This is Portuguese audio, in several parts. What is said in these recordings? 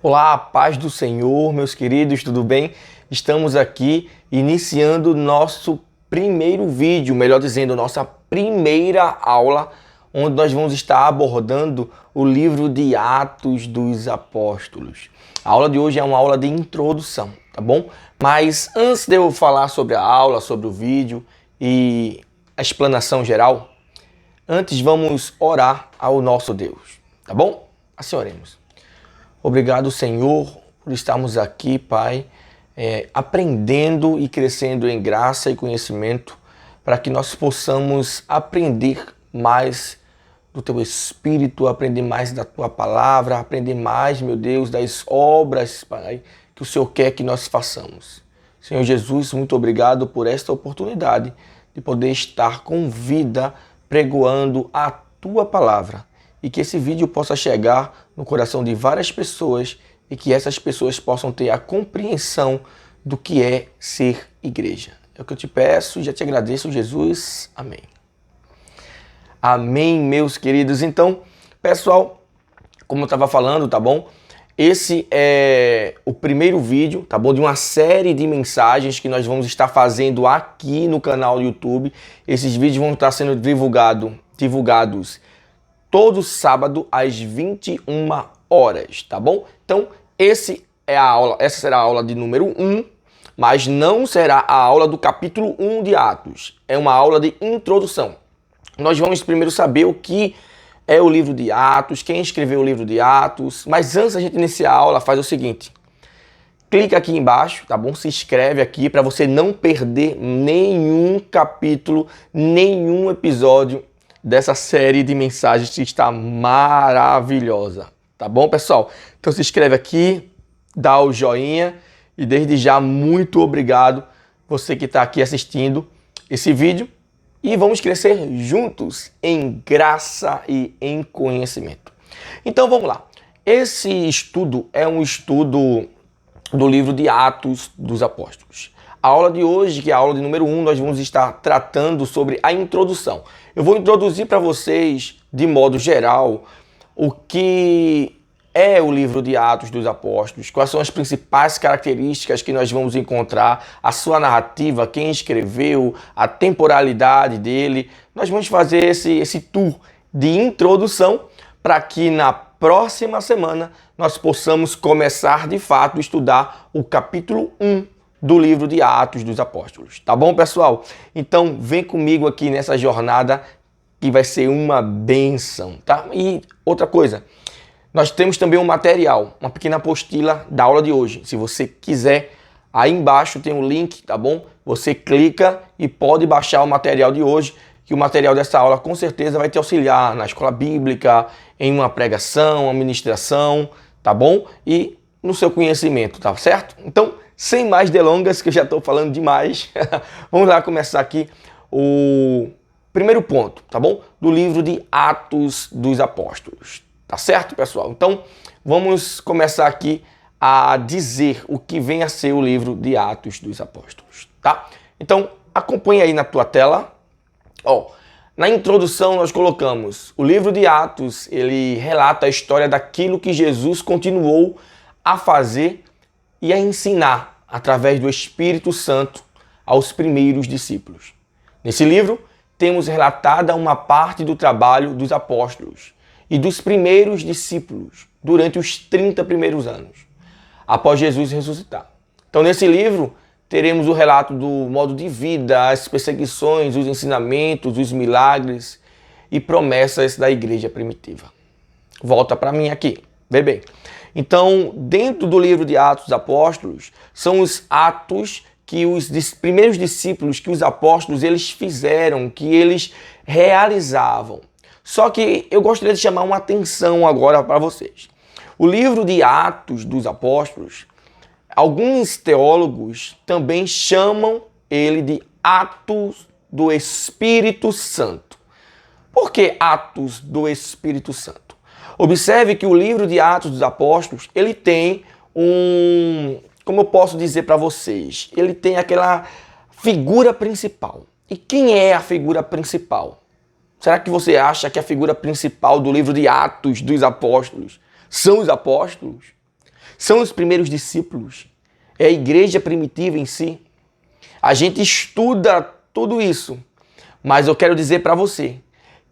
Olá, paz do Senhor, meus queridos, tudo bem? Estamos aqui iniciando nosso primeiro vídeo, melhor dizendo, nossa primeira aula, onde nós vamos estar abordando o livro de Atos dos Apóstolos. A aula de hoje é uma aula de introdução, tá bom? Mas antes de eu falar sobre a aula, sobre o vídeo e a explanação geral, antes vamos orar ao nosso Deus, tá bom? Assim oremos. Obrigado, Senhor, por estarmos aqui, Pai, aprendendo e crescendo em graça e conhecimento, para que nós possamos aprender mais do Teu Espírito, aprender mais da Tua Palavra, aprender mais, meu Deus, das obras, Pai, que o Senhor quer que nós façamos. Senhor Jesus, muito obrigado por esta oportunidade de poder estar com vida pregoando a Tua Palavra. E que esse vídeo possa chegar no coração de várias pessoas e que essas pessoas possam ter a compreensão do que é ser igreja. É o que eu te peço e já te agradeço, Jesus. Amém. Amém, meus queridos. Então, pessoal, como eu estava falando, tá bom? Esse é o primeiro vídeo, tá bom? De uma série de mensagens que nós vamos estar fazendo aqui no canal do YouTube. Esses vídeos vão estar sendo divulgados todo sábado às 21 horas, tá bom? Então, essa será a aula de número 1, mas não será a aula do capítulo 1 de Atos. É uma aula de introdução. Nós vamos primeiro saber o que é o livro de Atos, quem escreveu o livro de Atos, mas antes da gente iniciar a aula, faz o seguinte. Clica aqui embaixo, tá bom? Se inscreve aqui para você não perder nenhum capítulo, nenhum episódio dessa série de mensagens que está maravilhosa, tá bom, pessoal? Então se inscreve aqui, dá o joinha e desde já muito obrigado você que está aqui assistindo esse vídeo e vamos crescer juntos em graça e em conhecimento. Então vamos lá. Esse estudo é um estudo do livro de Atos dos Apóstolos. A aula de hoje, que é a aula de número 1, nós vamos estar tratando sobre a introdução. Eu vou introduzir para vocês, de modo geral, o que é o livro de Atos dos Apóstolos, quais são as principais características que nós vamos encontrar, a sua narrativa, quem escreveu, a temporalidade dele. Nós vamos fazer esse tour de introdução para que na próxima semana nós possamos começar de fato a estudar o capítulo 1 do livro de Atos dos Apóstolos. Tá bom, pessoal? Então, vem comigo aqui nessa jornada que vai ser uma bênção, tá? E outra coisa, nós temos também um material, uma pequena apostila da aula de hoje. Se você quiser, aí embaixo tem um link, tá bom? Você clica e pode baixar o material de hoje, que o material dessa aula com certeza vai te auxiliar na escola bíblica, em uma pregação, uma ministração, tá bom? E no seu conhecimento, tá certo? Então, sem mais delongas, que eu já estou falando demais, vamos lá começar aqui o primeiro ponto, tá bom? Do livro de Atos dos Apóstolos, tá certo, pessoal? Então, vamos começar aqui a dizer o que vem a ser o livro de Atos dos Apóstolos, tá? Então, acompanha aí na tua tela. Ó, na introdução nós colocamos o livro de Atos, ele relata a história daquilo que Jesus continuou a fazer e a ensinar através do Espírito Santo aos primeiros discípulos. Nesse livro, temos relatada uma parte do trabalho dos apóstolos e dos primeiros discípulos durante os 30 primeiros anos, após Jesus ressuscitar. Então, nesse livro, teremos o relato do modo de vida, as perseguições, os ensinamentos, os milagres e promessas da igreja primitiva. Volta para mim aqui, vê bem. Então, dentro do livro de Atos dos Apóstolos, são os atos que os primeiros discípulos, que os apóstolos, eles fizeram, que eles realizavam. Só que eu gostaria de chamar uma atenção agora para vocês. O livro de Atos dos Apóstolos, alguns teólogos também chamam ele de Atos do Espírito Santo. Por que Atos do Espírito Santo? Observe que o livro de Atos dos Apóstolos, ele tem como eu posso dizer para vocês, ele tem aquela figura principal. E quem é a figura principal? Será que você acha que a figura principal do livro de Atos dos Apóstolos são os apóstolos? São os primeiros discípulos. É a igreja primitiva em si. A gente estuda tudo isso. Mas eu quero dizer para você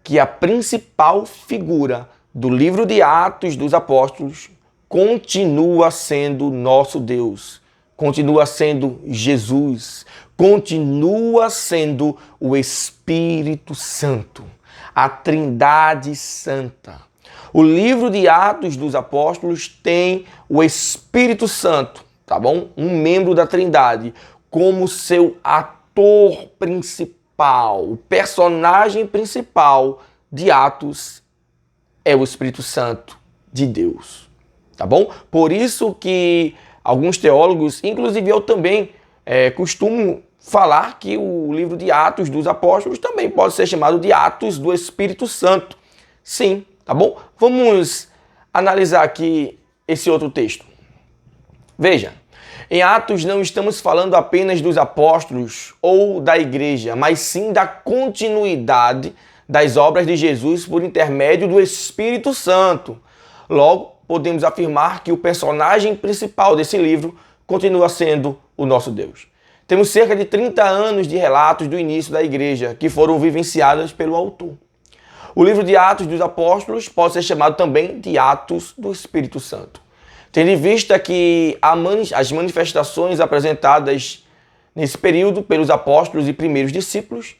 que a principal figura do livro de Atos dos Apóstolos continua sendo nosso Deus, continua sendo Jesus, continua sendo o Espírito Santo, a Trindade Santa. O livro de Atos dos Apóstolos tem o Espírito Santo, tá bom? Um membro da Trindade, como seu ator principal, o personagem principal de Atos é o Espírito Santo de Deus, tá bom? Por isso que alguns teólogos, inclusive eu também, costumo falar que o livro de Atos dos Apóstolos também pode ser chamado de Atos do Espírito Santo. Sim, tá bom? Vamos analisar aqui esse outro texto. Veja, em Atos não estamos falando apenas dos apóstolos ou da igreja, mas sim da continuidade das obras de Jesus por intermédio do Espírito Santo. Logo, podemos afirmar que o personagem principal desse livro continua sendo o nosso Deus. Temos cerca de 30 anos de relatos do início da igreja que foram vivenciados pelo autor. O livro de Atos dos Apóstolos pode ser chamado também de Atos do Espírito Santo, tendo em vista que as manifestações apresentadas nesse período pelos apóstolos e primeiros discípulos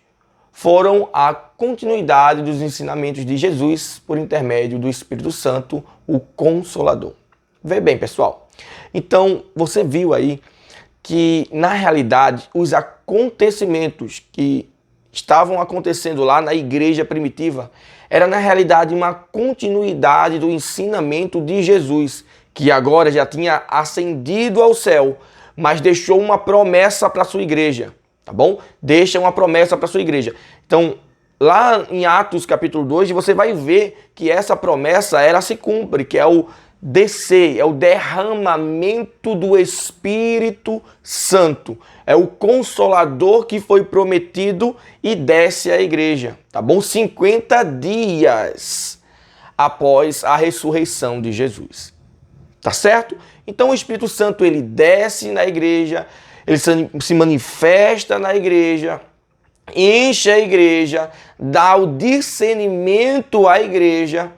foram a continuidade dos ensinamentos de Jesus por intermédio do Espírito Santo, o Consolador. Vê bem, pessoal. Então, você viu aí que, na realidade, os acontecimentos que estavam acontecendo lá na igreja primitiva era, na realidade, uma continuidade do ensinamento de Jesus, que agora já tinha ascendido ao céu, mas deixou uma promessa para a sua igreja, tá bom? Deixa uma promessa para a sua igreja. Então, lá em Atos capítulo 2, você vai ver que essa promessa, ela se cumpre, que é o descer, é o derramamento do Espírito Santo. É o Consolador que foi prometido e desce à igreja, tá bom? 50 dias após a ressurreição de Jesus. Tá certo? Então o Espírito Santo, ele desce na igreja, ele se manifesta na igreja, enche a igreja, dá o discernimento à igreja.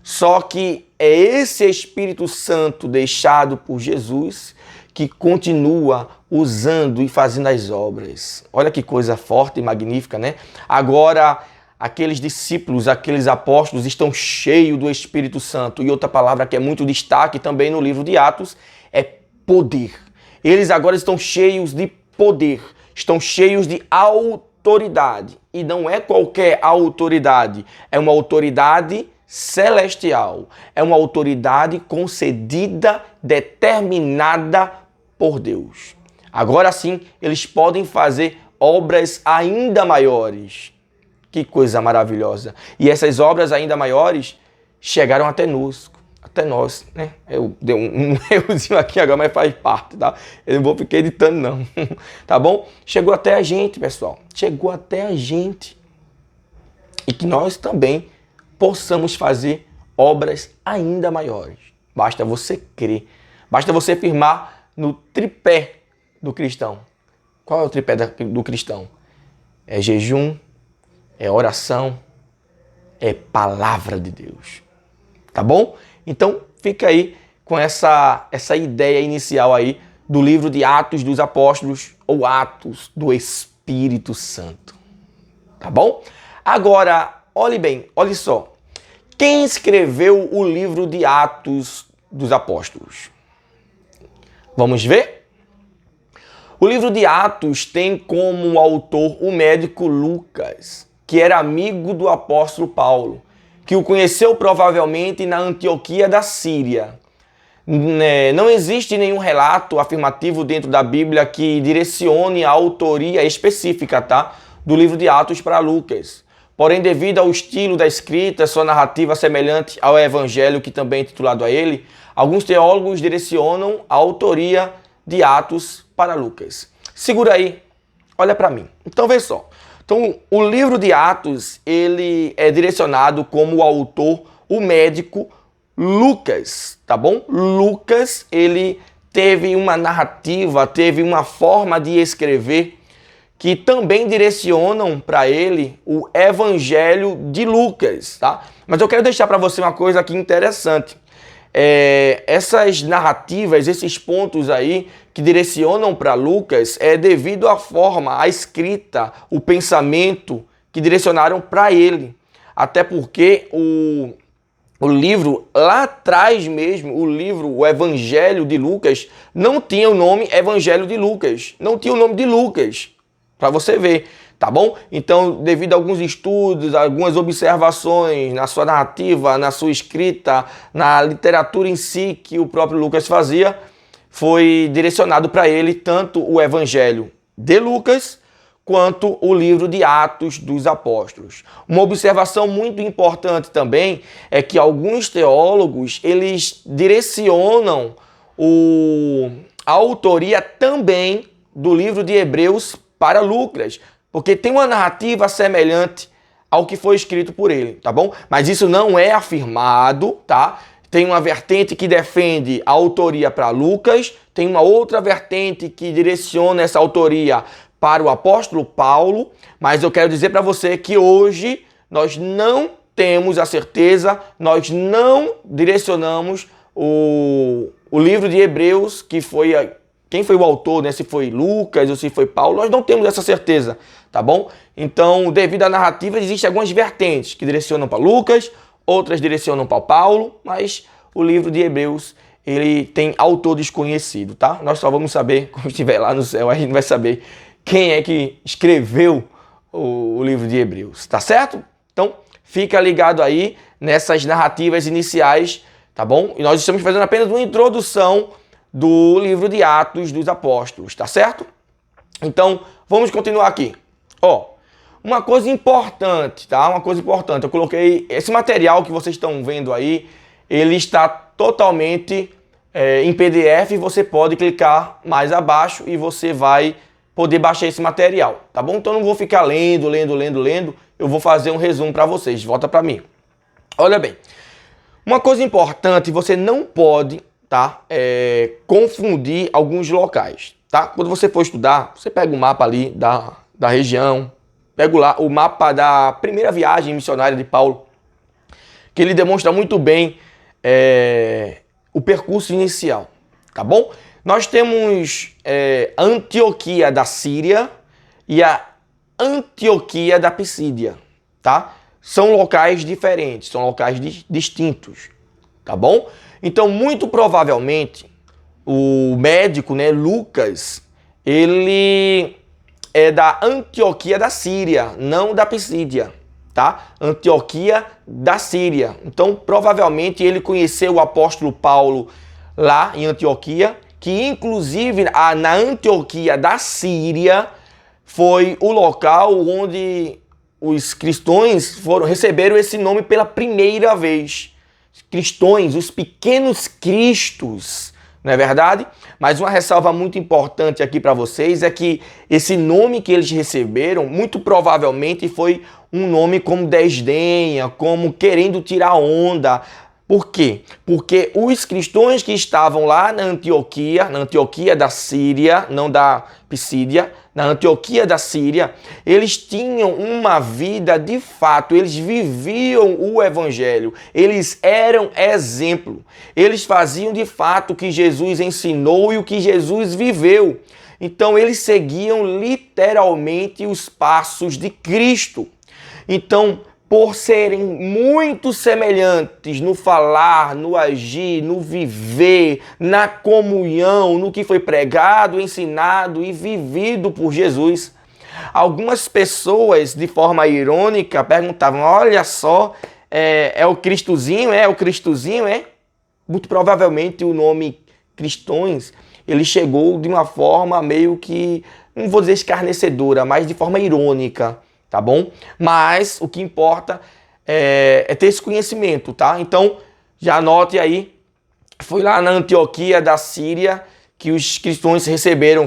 Só que é esse Espírito Santo deixado por Jesus que continua usando e fazendo as obras. Olha que coisa forte e magnífica, né? Agora, aqueles discípulos, aqueles apóstolos estão cheios do Espírito Santo. E outra palavra que é muito destaque também no livro de Atos é poder. Eles agora estão cheios de poder, estão cheios de autoridade. E não é qualquer autoridade, é uma autoridade celestial. É uma autoridade concedida, determinada por Deus. Agora sim, eles podem fazer obras ainda maiores. Que coisa maravilhosa. E essas obras ainda maiores chegaram até nós, né? Eu dei um errozinho aqui agora, mas faz parte, tá? Eu não vou ficar editando, não. Tá bom? Chegou até a gente, pessoal. Chegou até a gente. E que nós também possamos fazer obras ainda maiores. Basta você crer. Basta você firmar no tripé do cristão. Qual é o tripé do cristão? É jejum, é oração, é palavra de Deus. Tá bom? Então, fica aí com essa ideia inicial aí do livro de Atos dos Apóstolos ou Atos do Espírito Santo. Tá bom? Agora, olhe bem, olhe só. Quem escreveu o livro de Atos dos Apóstolos? Vamos ver? O livro de Atos tem como autor o médico Lucas, que era amigo do apóstolo Paulo, que o conheceu provavelmente na Antioquia da Síria. Não existe nenhum relato afirmativo dentro da Bíblia que direcione a autoria específica, tá? Do livro de Atos para Lucas. Porém, devido ao estilo da escrita, sua narrativa semelhante ao Evangelho, que também é titulado a ele, alguns teólogos direcionam a autoria de Atos para Lucas. Segura aí, olha para mim. Então, vê só. Então, o livro de Atos, ele é direcionado como autor, o médico Lucas, tá bom? Lucas, ele teve uma narrativa, teve uma forma de escrever que também direcionam para ele o Evangelho de Lucas, tá? Mas eu quero deixar para você uma coisa aqui interessante. Essas narrativas, esses pontos aí que direcionam para Lucas é devido à forma, à escrita, o pensamento que direcionaram para ele. Até porque o livro, lá atrás mesmo, o Evangelho de Lucas, não tinha o nome Evangelho de Lucas. Não tinha o nome de Lucas, para você ver, tá bom? Então, devido a alguns estudos, algumas observações na sua narrativa, na sua escrita, na literatura em si que o próprio Lucas fazia, foi direcionado para ele tanto o Evangelho de Lucas, quanto o livro de Atos dos Apóstolos. Uma observação muito importante também é que alguns teólogos, eles direcionam a autoria também do livro de Hebreus para Lucas, porque tem uma narrativa semelhante ao que foi escrito por ele, tá bom? Mas isso não é afirmado, tá? Tem uma vertente que defende a autoria para Lucas, tem uma outra vertente que direciona essa autoria para o apóstolo Paulo, mas eu quero dizer para você que hoje nós não temos a certeza, nós não direcionamos o livro de Hebreus, que foi quem foi o autor, né? Se foi Lucas ou se foi Paulo, nós não temos essa certeza, tá bom? Então, devido à narrativa, existem algumas vertentes que direcionam para Lucas, outras direcionam para Paulo, mas o livro de Hebreus, ele tem autor desconhecido, tá? Nós só vamos saber, quando estiver lá no céu, a gente vai saber quem é que escreveu o livro de Hebreus, tá certo? Então, fica ligado aí nessas narrativas iniciais, tá bom? E nós estamos fazendo apenas uma introdução do livro de Atos dos Apóstolos, tá certo? Então, vamos continuar aqui. Ó, uma coisa importante, tá? Uma coisa importante, eu coloquei esse material que vocês estão vendo aí, ele está totalmente em PDF, você pode clicar mais abaixo e você vai poder baixar esse material, tá bom? Então, eu não vou ficar lendo, eu vou fazer um resumo para vocês. Volta para mim. Olha bem, uma coisa importante, você não pode, tá, confundir alguns locais, tá? Quando você for estudar, você pega o mapa ali da região, pega lá o mapa da primeira viagem missionária de Paulo, que ele demonstra muito bem o percurso inicial, tá bom? Nós temos Antioquia da Síria e a Antioquia da Pisídia, tá? São locais diferentes, são locais distintos, tá bom? Então, muito provavelmente, o médico, né, Lucas, ele é da Antioquia da Síria, não da Pisídia, tá? Antioquia da Síria. Então, provavelmente, ele conheceu o apóstolo Paulo lá em Antioquia, que inclusive na Antioquia da Síria foi o local onde os cristãos receberam esse nome pela primeira vez. Cristãos, os pequenos cristos, não é verdade? Mas uma ressalva muito importante aqui para vocês é que esse nome que eles receberam, muito provavelmente foi um nome como desdenha, como querendo tirar onda. Por quê? Porque os cristãos que estavam lá na Antioquia da Síria, não da Pisídia, na Antioquia da Síria, eles tinham uma vida de fato, eles viviam o Evangelho, eles eram exemplo, eles faziam de fato o que Jesus ensinou e o que Jesus viveu. Então eles seguiam literalmente os passos de Cristo. Então, por serem muito semelhantes no falar, no agir, no viver, na comunhão, no que foi pregado, ensinado e vivido por Jesus, algumas pessoas, de forma irônica, perguntavam, olha só, é o Cristozinho, é o Cristozinho, é? Muito provavelmente o nome cristãos, ele chegou de uma forma meio que, não vou dizer escarnecedora, mas de forma irônica, tá bom? Mas o que importa é ter esse conhecimento, tá? Então, já anote aí, foi lá na Antioquia da Síria que os cristãos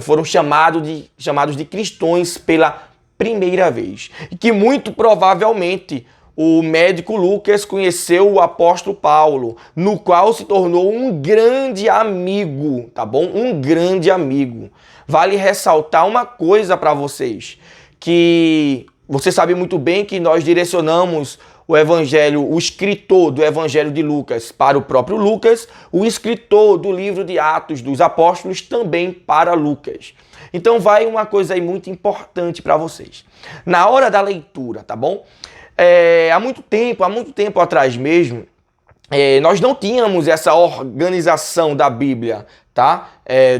foram chamados de cristãos pela primeira vez. E que muito provavelmente o médico Lucas conheceu o apóstolo Paulo, no qual se tornou um grande amigo, tá bom? Um grande amigo. Vale ressaltar uma coisa para vocês, que você sabe muito bem que nós direcionamos o evangelho, o escritor do evangelho de Lucas para o próprio Lucas, o escritor do livro de Atos dos Apóstolos também para Lucas. Então vai uma coisa aí muito importante para vocês. Na hora da leitura, tá bom? Há muito tempo atrás mesmo, nós não tínhamos essa organização da Bíblia, tá?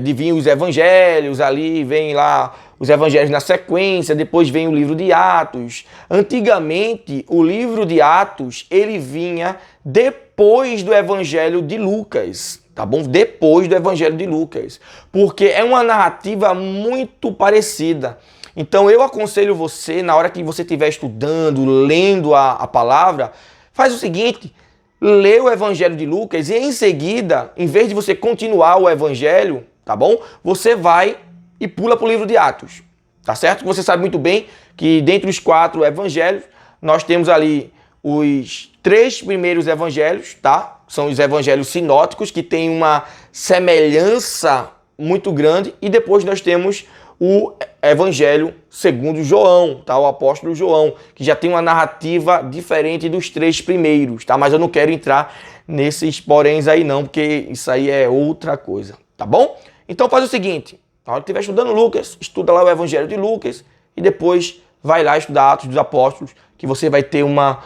De vir os evangelhos, ali vem lá os evangelhos na sequência, depois vem o livro de Atos. Antigamente, o livro de Atos, ele vinha depois do evangelho de Lucas, tá bom? Depois do evangelho de Lucas, porque é uma narrativa muito parecida. Então eu aconselho você, na hora que você estiver estudando, lendo a palavra, faz o seguinte: lê o evangelho de Lucas e em seguida, em vez de você continuar o evangelho, tá bom? Você vai e pula para o livro de Atos, tá certo? Você sabe muito bem que dentre os 4 evangelhos, nós temos ali os 3 primeiros evangelhos, tá? São os evangelhos sinóticos, que têm uma semelhança muito grande, e depois nós temos o evangelho segundo João, tá? O apóstolo João, que já tem uma narrativa diferente dos 3 primeiros, tá? Mas eu não quero entrar nesses poréns aí não, porque isso aí é outra coisa, tá bom? Então faz o seguinte, na hora que estiver estudando Lucas, estuda lá o evangelho de Lucas e depois vai lá estudar Atos dos Apóstolos, que você vai ter uma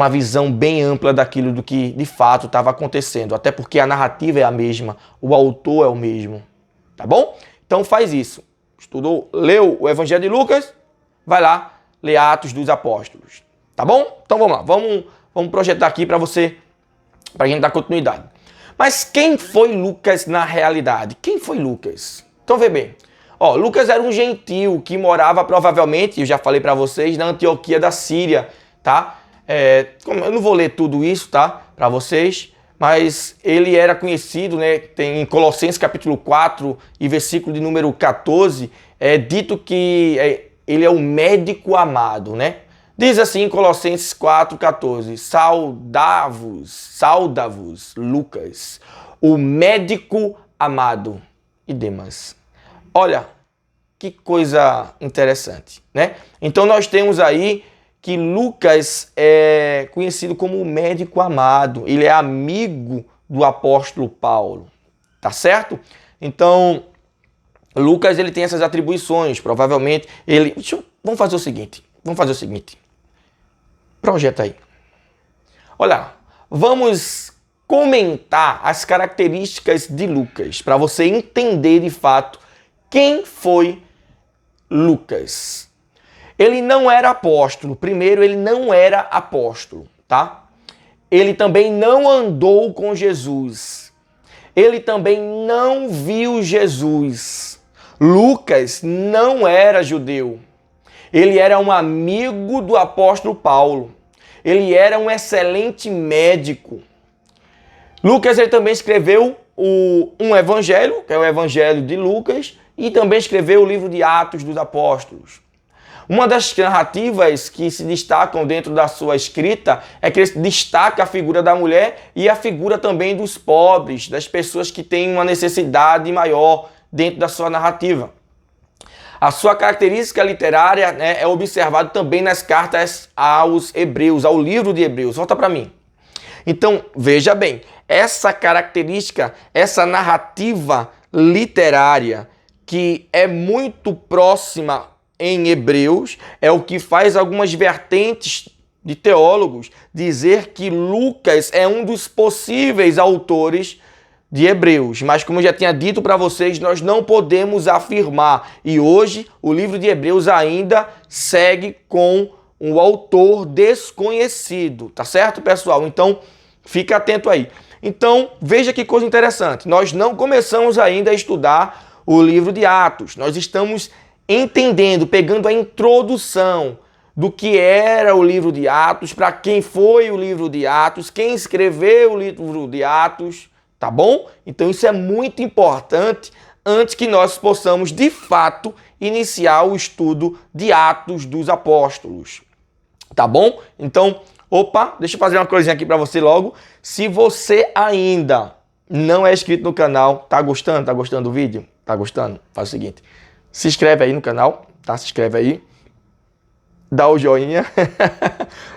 visão bem ampla daquilo do que de fato estava acontecendo, até porque a narrativa é a mesma, o autor é o mesmo, tá bom? Então faz isso. Estudou, leu o Evangelho de Lucas, vai lá, lê Atos dos Apóstolos. Tá bom? Então vamos lá, vamos projetar aqui para a gente dar continuidade. Mas quem foi Lucas na realidade? Quem foi Lucas? Então vê bem. Ó, Lucas era um gentil que morava provavelmente, eu já falei para vocês, na Antioquia da Síria, tá? Eu não vou ler tudo isso, tá? Para vocês. Mas ele era conhecido, né? Tem em Colossenses capítulo 4 e versículo de número 14, é dito que ele é o médico amado, né? Diz assim em Colossenses 4,14, sauda-vos, Lucas, o médico amado, e Demas. Olha, que coisa interessante, né? Então nós temos aí que Lucas é conhecido como o médico amado. Ele é amigo do apóstolo Paulo, tá certo? Então, Lucas ele tem essas atribuições, provavelmente ele... Vamos fazer o seguinte, projeta aí. Olha, vamos comentar as características de Lucas, para você entender de fato quem foi Lucas. Ele não era apóstolo. Primeiro, ele não era apóstolo, tá? Ele também não andou com Jesus. Ele também não viu Jesus. Lucas não era judeu. Ele era um amigo do apóstolo Paulo. Ele era um excelente médico. Lucas ele também escreveu um evangelho, que é o evangelho de Lucas, e também escreveu o livro de Atos dos Apóstolos. Uma das narrativas que se destacam dentro da sua escrita é que ele destaca a figura da mulher e a figura também dos pobres, das pessoas que têm uma necessidade maior dentro da sua narrativa. A sua característica literária, né, é observada também nas cartas aos Hebreus, ao livro de Hebreus. Volta para mim. Então, veja bem, essa característica, essa narrativa literária que é muito próxima em Hebreus, é o que faz algumas vertentes de teólogos dizer que Lucas é um dos possíveis autores de Hebreus. Mas como eu já tinha dito para vocês, nós não podemos afirmar. E hoje o livro de Hebreus ainda segue com um autor desconhecido. Tá certo, pessoal? Então, fique atento aí. Então, veja que coisa interessante. Nós não começamos ainda a estudar o livro de Atos. Nós estamos entendendo, pegando a introdução do que era o livro de Atos, para quem foi o livro de Atos, quem escreveu o livro de Atos, tá bom? Então isso é muito importante antes que nós possamos, de fato, iniciar o estudo de Atos dos Apóstolos, tá bom? Então, Opa, deixa eu fazer uma coisinha aqui para você logo. Se você ainda não é inscrito no canal, tá gostando? Tá gostando do vídeo? Tá gostando? Faz o seguinte, se inscreve aí no canal, tá? Se inscreve aí. Dá o joinha.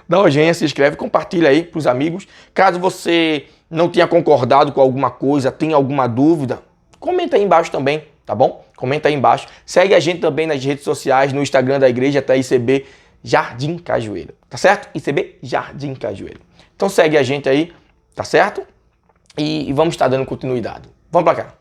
Dá o joinha, se inscreve, compartilha aí pros amigos. Caso você não tenha concordado com alguma coisa, tenha alguma dúvida, comenta aí embaixo também, tá bom? Comenta aí embaixo. Segue a gente também nas redes sociais, no Instagram da igreja, tá? ICB Jardim Cajueiro, tá certo? ICB Jardim Cajueiro. Então segue a gente aí, tá certo? E vamos estar dando continuidade. Vamos pra cá.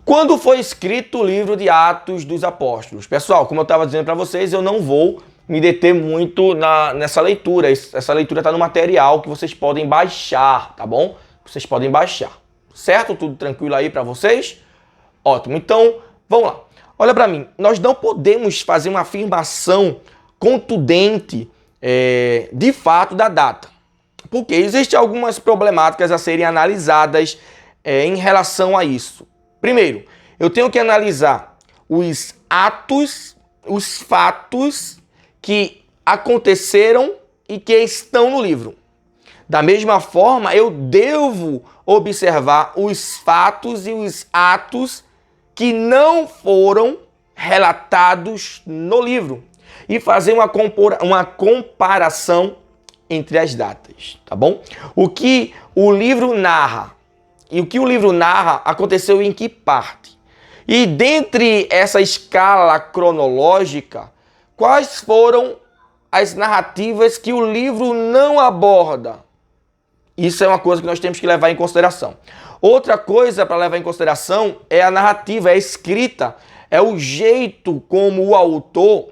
Quando foi escrito o livro de Atos dos Apóstolos? Pessoal, como eu estava dizendo para vocês, eu não vou me deter muito nessa leitura. Essa leitura está no material que vocês podem baixar, tá bom? Vocês podem baixar, certo? Tudo tranquilo aí para vocês? Ótimo, então vamos lá. Olha para mim, nós não podemos fazer uma afirmação contundente de fato da data. Porque existem algumas problemáticas a serem analisadas em relação a isso. Primeiro, eu tenho que analisar os atos, os fatos que aconteceram e que estão no livro. Da mesma forma, eu devo observar os fatos e os atos que não foram relatados no livro e fazer uma comparação entre as datas, tá bom? O que o livro narra e o que o livro narra aconteceu em que parte? E dentre essa escala cronológica, quais foram as narrativas que o livro não aborda? Isso é uma coisa que nós temos que levar em consideração. Outra coisa para levar em consideração é a narrativa, é a escrita, é o jeito como o autor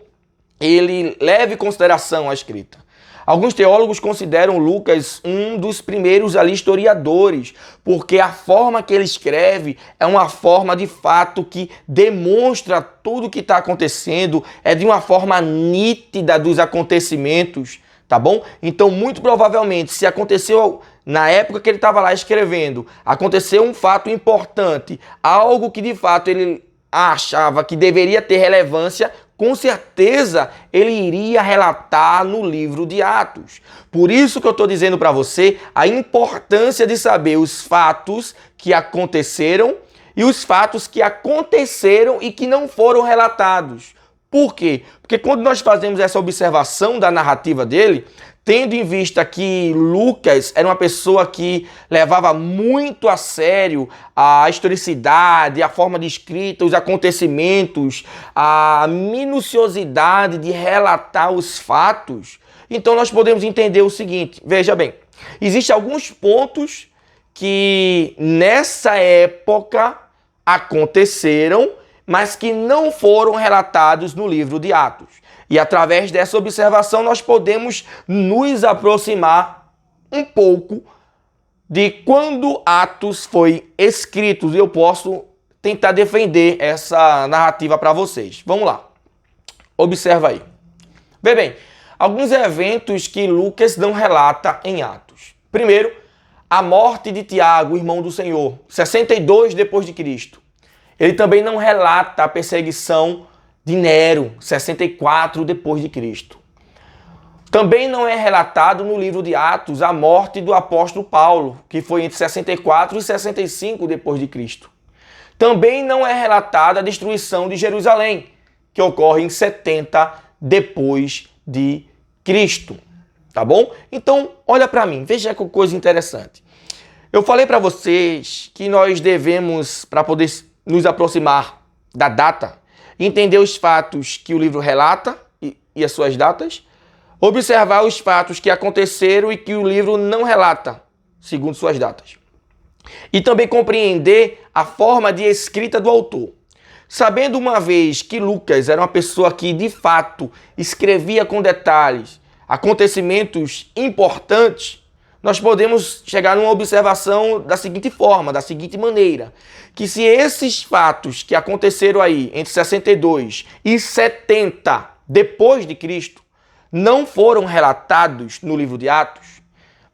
ele leva em consideração a escrita. Alguns teólogos consideram Lucas um dos primeiros ali historiadores, porque a forma que ele escreve é uma forma de fato que demonstra tudo o que está acontecendo, é de uma forma nítida dos acontecimentos, tá bom? Então, muito provavelmente, se aconteceu na época que ele estava lá escrevendo, aconteceu um fato importante, algo que de fato ele achava que deveria ter relevância, com certeza ele iria relatar no livro de Atos. Por isso que eu estou dizendo para você a importância de saber os fatos que aconteceram e os fatos que aconteceram e que não foram relatados. Por quê? Porque quando nós fazemos essa observação da narrativa dele, tendo em vista que Lucas era uma pessoa que levava muito a sério a historicidade, a forma de escrita, os acontecimentos, a minuciosidade de relatar os fatos, então nós podemos entender o seguinte, veja bem, existem alguns pontos que nessa época aconteceram, mas que não foram relatados no livro de Atos. E através dessa observação nós podemos nos aproximar um pouco de quando Atos foi escrito. E eu posso tentar defender essa narrativa para vocês. Vamos lá. Observa aí. Vê bem, alguns eventos que Lucas não relata em Atos. Primeiro, a morte de Tiago, irmão do Senhor, 62 depois de Cristo. Ele também não relata a perseguição de Nero, 64 depois de Cristo. Também não é relatado no livro de Atos a morte do apóstolo Paulo, que foi entre 64 e 65 depois de Cristo. Também não é relatada a destruição de Jerusalém, que ocorre em 70 depois de Cristo. Tá bom? Então, olha para mim, veja que coisa interessante. Eu falei para vocês que nós devemos, para poder nos aproximar da data, entender os fatos que o livro relata e as suas datas, observar os fatos que aconteceram e que o livro não relata, segundo suas datas. E também compreender a forma de escrita do autor. Sabendo uma vez que Lucas era uma pessoa que, de fato, escrevia com detalhes acontecimentos importantes, nós podemos chegar numa observação da seguinte forma, da seguinte maneira, que se esses fatos que aconteceram aí entre 62 e 70 depois de Cristo não foram relatados no livro de Atos,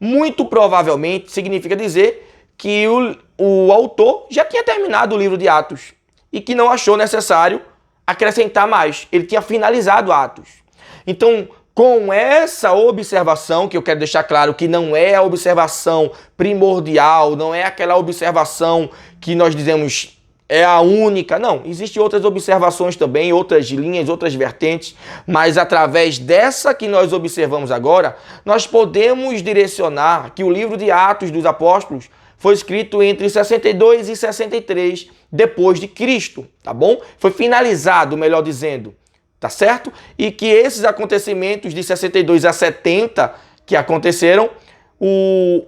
muito provavelmente significa dizer que o autor já tinha terminado o livro de Atos e que não achou necessário acrescentar mais. Ele tinha finalizado Atos. Então, Com essa observação, que eu quero deixar claro que não é a observação primordial, não é aquela observação que nós dizemos é a única. Não, existem outras observações também, outras linhas, outras vertentes, mas através dessa que nós observamos agora, nós podemos direcionar que o livro de Atos dos Apóstolos foi escrito entre 62 e 63 depois de Cristo, tá bom? Foi finalizado, melhor dizendo, tá certo? E que esses acontecimentos de 62 a 70 que aconteceram, o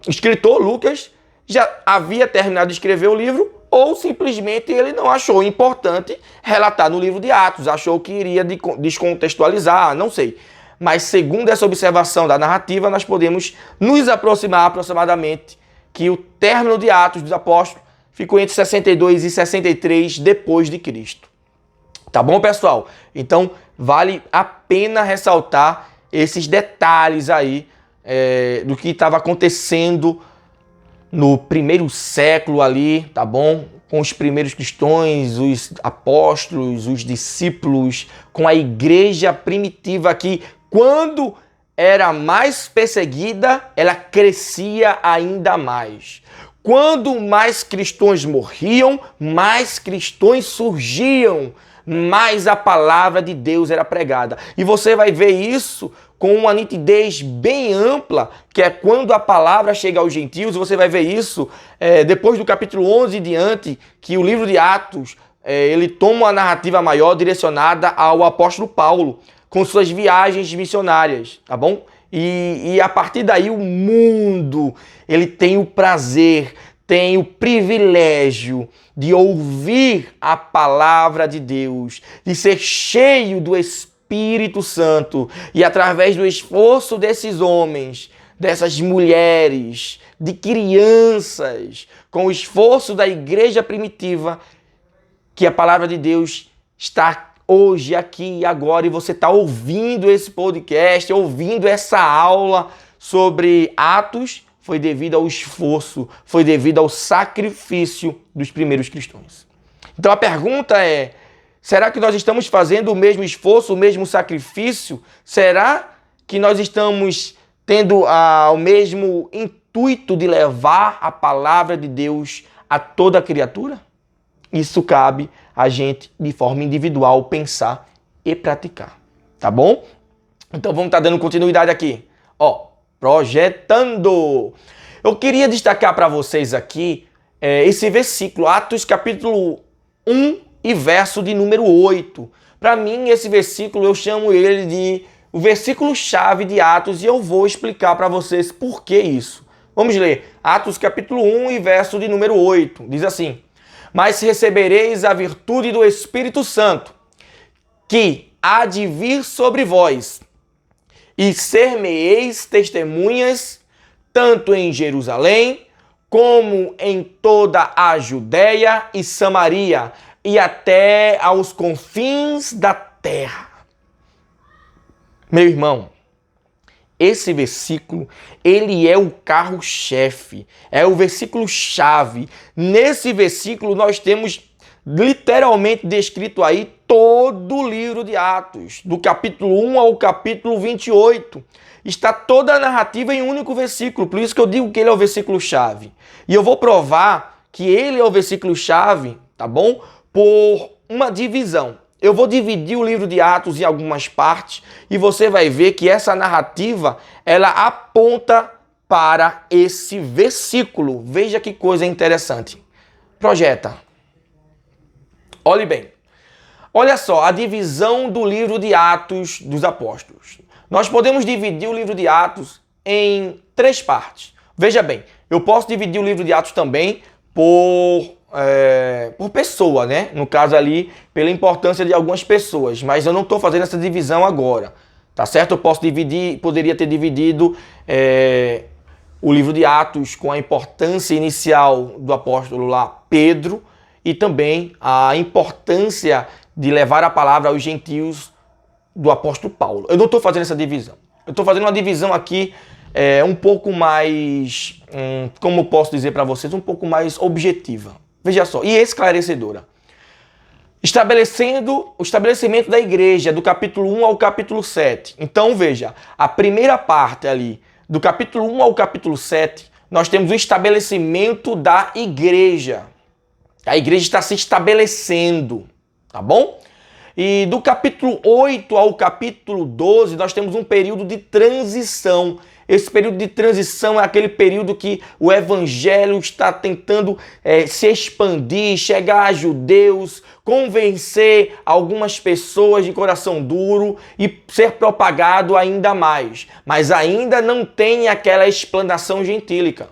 escritor Lucas já havia terminado de escrever o livro ou simplesmente ele não achou importante relatar no livro de Atos, achou que iria descontextualizar, não sei. Mas segundo essa observação da narrativa, nós podemos nos aproximar aproximadamente que o término de Atos dos Apóstolos ficou entre 62 e 63 depois de Cristo. Tá bom, pessoal? Então, vale a pena ressaltar esses detalhes aí do que estava acontecendo no primeiro século ali, tá bom? Com os primeiros cristãos, os apóstolos, os discípulos, com a igreja primitiva que, quando era mais perseguida, ela crescia ainda mais. Quando mais cristãos morriam, mais cristãos surgiam, mais a palavra de Deus era pregada. E você vai ver isso com uma nitidez bem ampla, que é quando a palavra chega aos gentios. Você vai ver isso depois do capítulo 11 em diante, que o livro de Atos, ele toma uma narrativa maior direcionada ao apóstolo Paulo, com suas viagens missionárias, tá bom? E a partir daí o mundo, ele tem o prazer, tem o privilégio de ouvir a palavra de Deus, de ser cheio do Espírito Santo, e através do esforço desses homens, dessas mulheres, de crianças, com o esforço da igreja primitiva, que a palavra de Deus está hoje, aqui e agora, e você está ouvindo esse podcast, ouvindo essa aula sobre Atos, foi devido ao esforço, foi devido ao sacrifício dos primeiros cristãos. Então a pergunta é, será que nós estamos fazendo o mesmo esforço, o mesmo sacrifício? Será que nós estamos tendo o mesmo intuito de levar a palavra de Deus a toda criatura? Isso cabe a gente, de forma individual, pensar e praticar, tá bom? Então vamos estar dando continuidade aqui. Projetando. Eu queria destacar para vocês aqui esse versículo, Atos capítulo 1 e verso de número 8. Para mim, esse versículo, eu chamo ele de o versículo-chave de Atos, e eu vou explicar para vocês por que isso. Vamos ler. Atos capítulo 1 e verso de número 8. Diz assim: mas recebereis a virtude do Espírito Santo, que há de vir sobre vós, e ser-me-eis testemunhas, tanto em Jerusalém, como em toda a Judéia e Samaria, e até aos confins da terra. Meu irmão, esse versículo, ele é o carro-chefe, é o versículo-chave. Nesse versículo nós temos literalmente descrito aí todo o livro de Atos, do capítulo 1 ao capítulo 28. Está toda a narrativa em um único versículo, por isso que eu digo que ele é o versículo-chave. E eu vou provar que ele é o versículo-chave, tá bom? Por uma divisão. Eu vou dividir o livro de Atos em algumas partes e você vai ver que essa narrativa, ela aponta para esse versículo. Veja que coisa interessante. Projeta. Olhe bem. Olha só, a divisão do livro de Atos dos Apóstolos. Nós podemos dividir o livro de Atos em 3 partes. Veja bem, eu posso dividir o livro de Atos também por pessoa, né? No caso ali, pela importância de algumas pessoas, mas eu não estou fazendo essa divisão agora, tá certo? Eu posso dividir, poderia ter dividido o livro de Atos com a importância inicial do apóstolo lá, Pedro, e também a importância de levar a palavra aos gentios do apóstolo Paulo. Eu não estou fazendo essa divisão. Eu estou fazendo uma divisão aqui um pouco mais, como posso dizer para vocês, um pouco mais objetiva. Veja só, e esclarecedora. estabelecendo o estabelecimento da igreja, do capítulo 1 ao capítulo 7. Então, veja, a primeira parte ali, do capítulo 1 ao capítulo 7, nós temos o estabelecimento da igreja. A igreja está se estabelecendo, tá bom? E do capítulo 8 ao capítulo 12, nós temos um período de transição. Esse período de transição é aquele período que o evangelho está tentando se expandir, chegar a judeus, convencer algumas pessoas de coração duro e ser propagado ainda mais. Mas ainda não tem aquela explanação gentílica.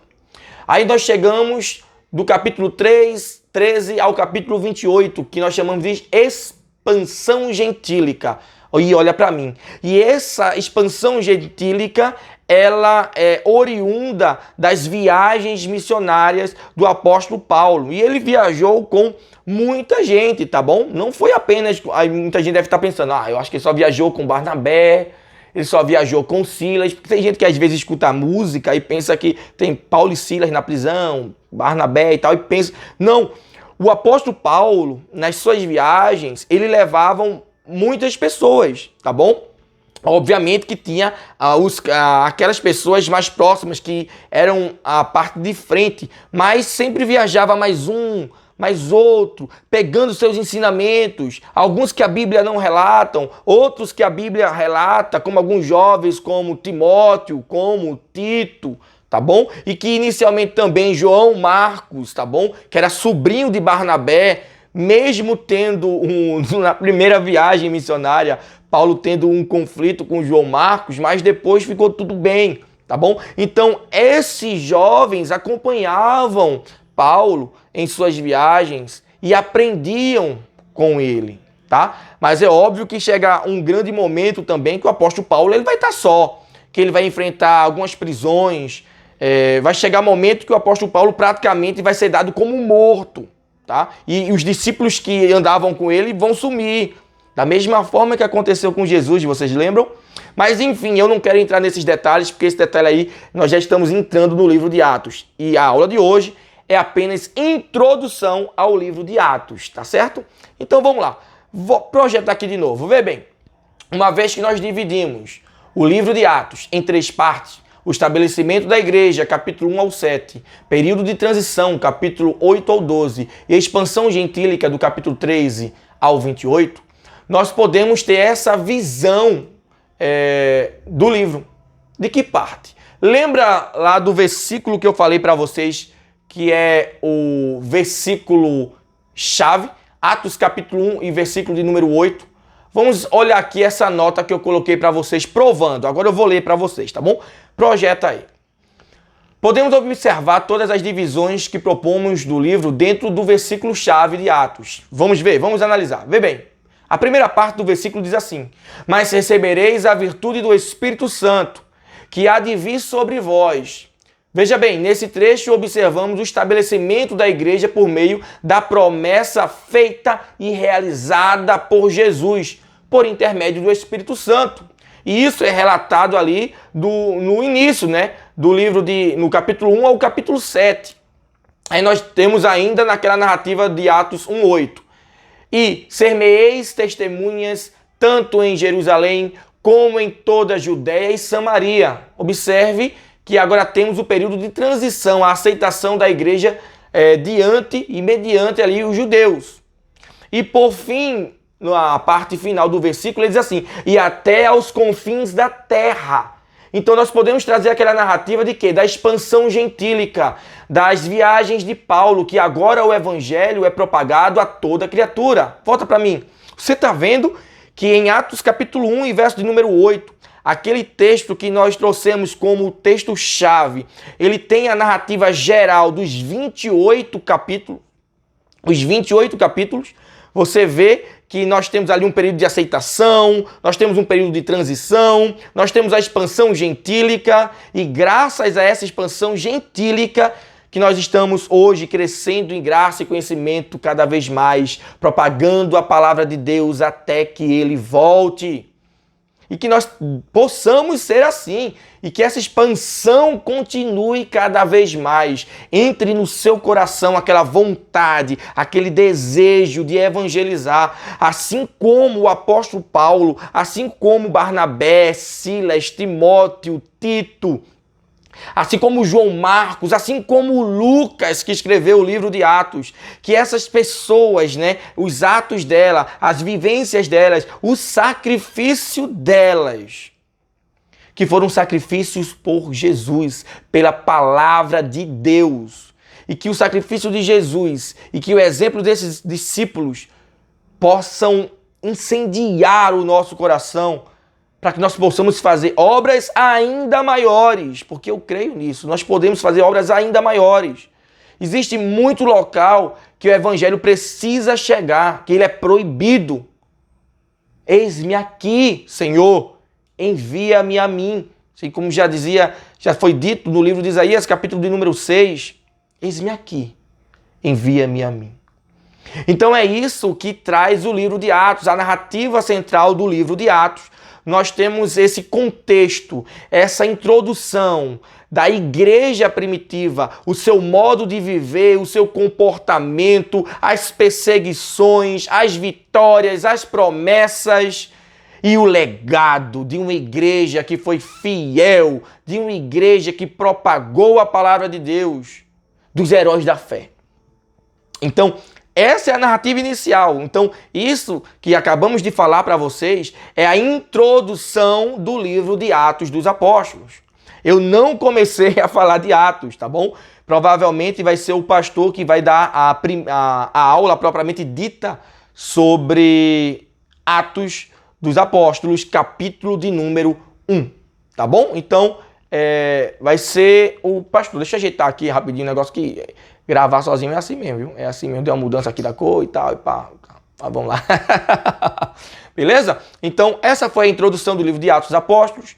Aí nós chegamos do capítulo 13 ao capítulo 28, que nós chamamos de expansão gentílica. E olha para mim. E essa expansão gentílica, ela é oriunda das viagens missionárias do apóstolo Paulo. E ele viajou com muita gente, tá bom? Não foi apenas... Aí muita gente deve estar pensando, eu acho que ele só viajou com Barnabé, ele só viajou com Silas. Porque tem gente que às vezes escuta música e pensa que tem Paulo e Silas na prisão, Barnabé e tal, e pensa... Não, o apóstolo Paulo, nas suas viagens, ele levavam muitas pessoas, tá bom? Obviamente que tinha aquelas pessoas mais próximas que eram a parte de frente, mas sempre viajava mais um, mais outro, pegando seus ensinamentos, alguns que a Bíblia não relatam, outros que a Bíblia relata, como alguns jovens, como Timóteo, como Tito, tá bom? E que inicialmente também João Marcos, tá bom? Que era sobrinho de Barnabé, mesmo tendo na primeira viagem missionária, Paulo tendo um conflito com João Marcos, mas depois ficou tudo bem, tá bom? Então, esses jovens acompanhavam Paulo em suas viagens e aprendiam com ele, tá? Mas é óbvio que chega um grande momento também que o apóstolo Paulo ele vai estar só, que ele vai enfrentar algumas prisões, vai chegar um momento que o apóstolo Paulo praticamente vai ser dado como morto, tá? E os discípulos que andavam com ele vão sumir, da mesma forma que aconteceu com Jesus, vocês lembram? Mas enfim, eu não quero entrar nesses detalhes, porque esse detalhe aí nós já estamos entrando no livro de Atos. E a aula de hoje é apenas introdução ao livro de Atos, tá certo? Então vamos lá, vou projetar aqui de novo, vê bem. Uma vez que nós dividimos o livro de Atos em 3 partes, o estabelecimento da igreja, capítulo 1 ao 7, período de transição, capítulo 8 ao 12, e a expansão gentílica do capítulo 13 ao 28, nós podemos ter essa visão do livro. De que parte? Lembra lá do versículo que eu falei para vocês, que é o versículo chave, Atos capítulo 1 e versículo de número 8. Vamos olhar aqui essa nota que eu coloquei para vocês provando. Agora eu vou ler para vocês, tá bom? Projeta aí. Podemos observar todas as divisões que propomos do livro dentro do versículo chave de Atos. Vamos ver, vamos analisar. Vê bem. A primeira parte do versículo diz assim: mas recebereis a virtude do Espírito Santo, que há de vir sobre vós. Veja bem, nesse trecho observamos o estabelecimento da igreja por meio da promessa feita e realizada por Jesus, por intermédio do Espírito Santo. E isso é relatado ali no início, né, do livro no capítulo 1 ao capítulo 7. Aí nós temos ainda naquela narrativa de Atos 1:8. E ser-me-eis testemunhas tanto em Jerusalém como em toda a Judéia e Samaria. Observe que agora temos o período de transição, a aceitação da igreja diante e mediante ali os judeus. E por fim, na parte final do versículo, ele diz assim: e até aos confins da terra. Então nós podemos trazer aquela narrativa de quê? Da expansão gentílica, das viagens de Paulo, que agora o evangelho é propagado a toda criatura. Volta para mim. Você está vendo que em Atos capítulo 1 e verso de número 8, aquele texto que nós trouxemos como texto-chave, ele tem a narrativa geral dos 28 capítulos. Os 28 capítulos, você vê que nós temos ali um período de aceitação, nós temos um período de transição, nós temos a expansão gentílica, e graças a essa expansão gentílica que nós estamos hoje crescendo em graça e conhecimento cada vez mais, propagando a palavra de Deus até que ele volte. E que nós possamos ser assim. E que essa expansão continue cada vez mais. Entre no seu coração aquela vontade, aquele desejo de evangelizar. Assim como o apóstolo Paulo, assim como Barnabé, Silas, Timóteo, Tito, assim como João Marcos, assim como Lucas, que escreveu o livro de Atos, que essas pessoas, né, os atos dela, as vivências delas, o sacrifício delas, que foram sacrifícios por Jesus, pela palavra de Deus, e que o sacrifício de Jesus e que o exemplo desses discípulos possam incendiar o nosso coração, para que nós possamos fazer obras ainda maiores, porque eu creio nisso, nós podemos fazer obras ainda maiores. Existe muito local que o evangelho precisa chegar, que ele é proibido. Eis-me aqui, Senhor, envia-me a mim. Assim como já foi dito no livro de Isaías, capítulo de número 6, eis-me aqui, envia-me a mim. Então é isso que traz o livro de Atos, a narrativa central do livro de Atos. Nós temos esse contexto, essa introdução da igreja primitiva, o seu modo de viver, o seu comportamento, as perseguições, as vitórias, as promessas e o legado de uma igreja que foi fiel, de uma igreja que propagou a palavra de Deus, dos heróis da fé. Então, essa é a narrativa inicial. Então, isso que acabamos de falar para vocês é a introdução do livro de Atos dos Apóstolos. Eu não comecei a falar de Atos, tá bom? Provavelmente vai ser o pastor que vai dar a aula propriamente dita sobre Atos dos Apóstolos, capítulo de número 1, tá bom? Então, vai ser o pastor. Deixa eu ajeitar aqui rapidinho o negócio que... Gravar sozinho é assim mesmo, viu? É assim mesmo, deu uma mudança aqui da cor e tal, e pá. Vamos lá. Beleza? Então, essa foi a introdução do livro de Atos dos Apóstolos.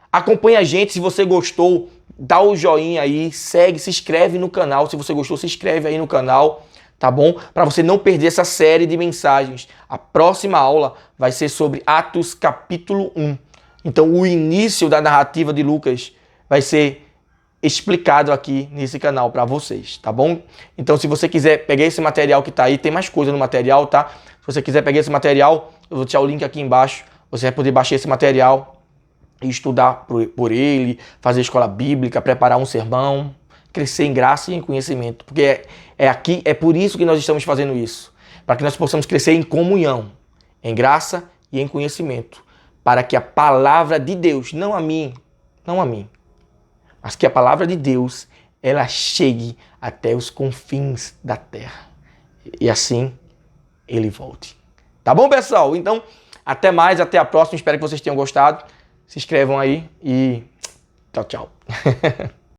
Acompanhe a gente, se você gostou, dá o joinha aí, segue, se inscreve no canal. Se você gostou, se inscreve aí no canal, tá bom? Para você não perder essa série de mensagens. A próxima aula vai ser sobre Atos capítulo 1. Então, o início da narrativa de Lucas vai ser explicado aqui nesse canal para vocês, tá bom? Então, se você quiser pegar esse material que tá aí, tem mais coisa no material, tá? Se você quiser pegar esse material, eu vou deixar o link aqui embaixo. Você vai poder baixar esse material e estudar por ele, fazer escola bíblica, preparar um sermão, crescer em graça e em conhecimento. Porque é por isso que nós estamos fazendo isso. Para que nós possamos crescer em comunhão, em graça e em conhecimento. Para que a palavra de Deus, não a mim, mas que a palavra de Deus, ela chegue até os confins da terra. E assim, ele volte. Tá bom, pessoal? Então, até mais, até a próxima. Espero que vocês tenham gostado. Se inscrevam aí e tchau, tchau.